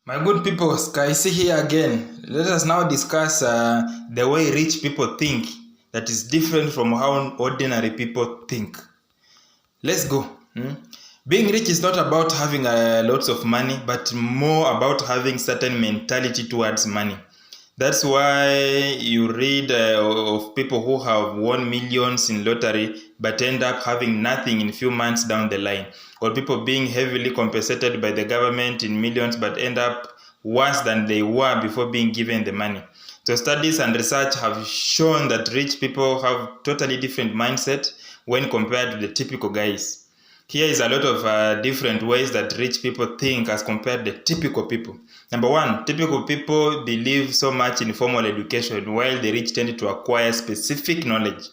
My good people, Sky C here again. Let us now discuss the way rich people think that is different from how ordinary people think. Let's go. Being rich is not about having lots of money, but more about having certain mentality towards money. That's why you read of people who have won millions in lottery but end up having nothing in few months down the line, or people being heavily compensated by the government in millions but end up worse than they were before being given the money. So studies and research have shown that rich people have totally different mindset when compared to the typical guys. Here is a lot of different ways that rich people think as compared to the typical people. Number one, typical people believe so much in formal education, while the rich tend to acquire specific knowledge.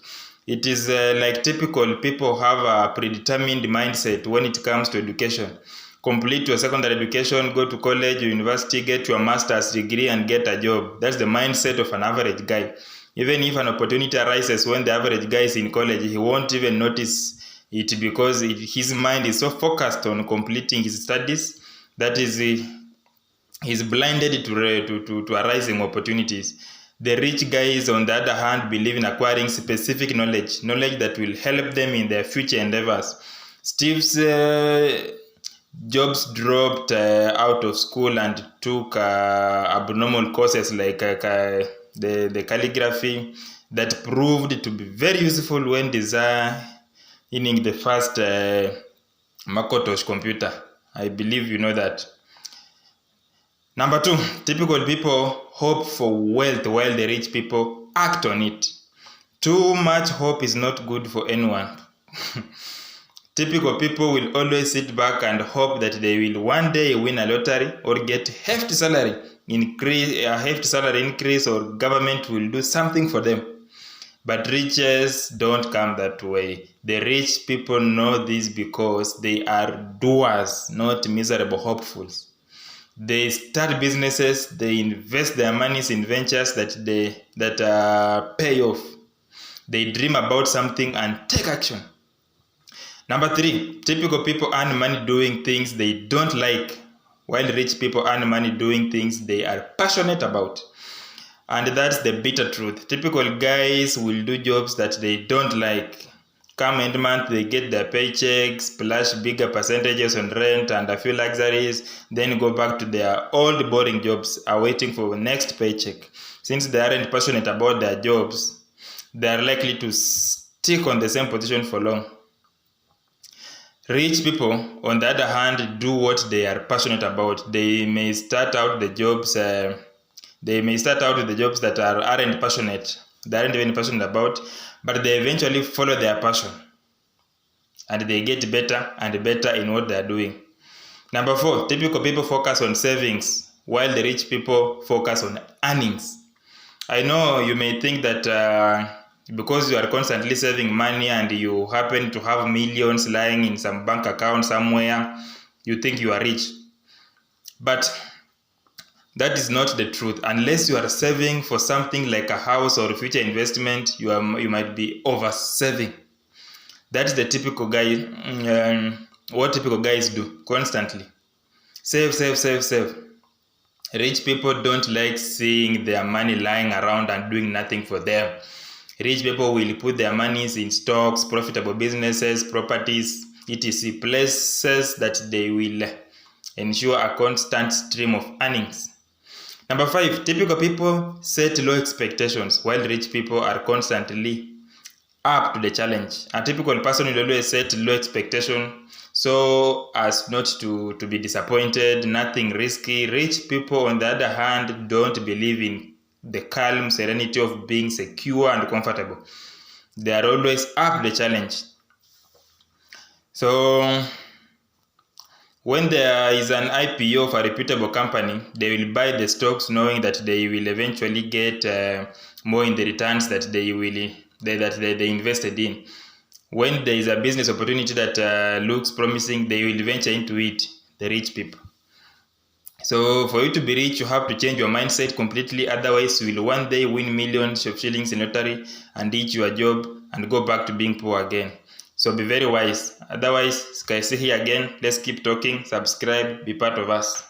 It is like typical people have a predetermined mindset when it comes to education. Complete your secondary education, go to college or university, get your master's degree and get a job. That's the mindset of an average guy. Even if an opportunity arises when the average guy is in college, he won't even notice it because his mind is so focused on completing his studies that he's blinded to arising opportunities. The rich guys, on the other hand, believe in acquiring specific knowledge that will help them in their future endeavors. Steve's Jobs dropped out of school and took abnormal courses like the calligraphy that proved to be very useful when designing the first Macintosh computer. I believe you know that. Number two, typical people hope for wealth while the rich people act on it. Too much hope is not good for anyone. Typical people will always sit back and hope that they will one day win a lottery or get a hefty salary increase, or government will do something for them. But riches don't come that way. The rich people know this because they are doers, not miserable hopefuls. They start businesses, they invest their monies in ventures that pay off. They dream about something and take action. Number three, typical people earn money doing things they don't like, while rich people earn money doing things they are passionate about. And that's the bitter truth. Typical guys will do jobs that they don't like. Come end month, they get their paychecks, splash bigger percentages on rent and a few luxuries, then go back to their old boring jobs, awaiting for the next paycheck. Since they aren't passionate about their jobs, they are likely to stick on the same position for long. Rich people, on the other hand, do what they are passionate about. They may start out with the jobs that aren't passionate. They aren't even passionate about, but they eventually follow their passion, and they get better and better in what they are doing. Number four, typical people focus on savings, while the rich people focus on earnings. I know you may think that because you are constantly saving money and you happen to have millions lying in some bank account somewhere, you think you are rich. But that is not the truth. Unless you are saving for something like a house or future investment, you might be over saving. That's the typical guy. What typical guys do constantly: save. Rich people don't like seeing their money lying around and doing nothing for them. Rich people will put their monies in stocks, profitable businesses, properties, etc. Places that they will ensure a constant stream of earnings. Number five, typical people set low expectations, while rich people are constantly up to the challenge. A typical person will always set low expectation so as not to be disappointed, nothing risky. Rich people, on the other hand, don't believe in the calm serenity of being secure and comfortable. They are always up to the challenge. So when there is an IPO of a reputable company, they will buy the stocks knowing that they will eventually get more in the returns that they invested in. When there is a business opportunity that looks promising, they will venture into it, the rich people. So for you to be rich, you have to change your mindset completely. Otherwise, you will one day win millions of shillings in lottery and ditch your job and go back to being poor again. So be very wise. Otherwise, Sky C here again. Let's keep talking. Subscribe. Be part of us.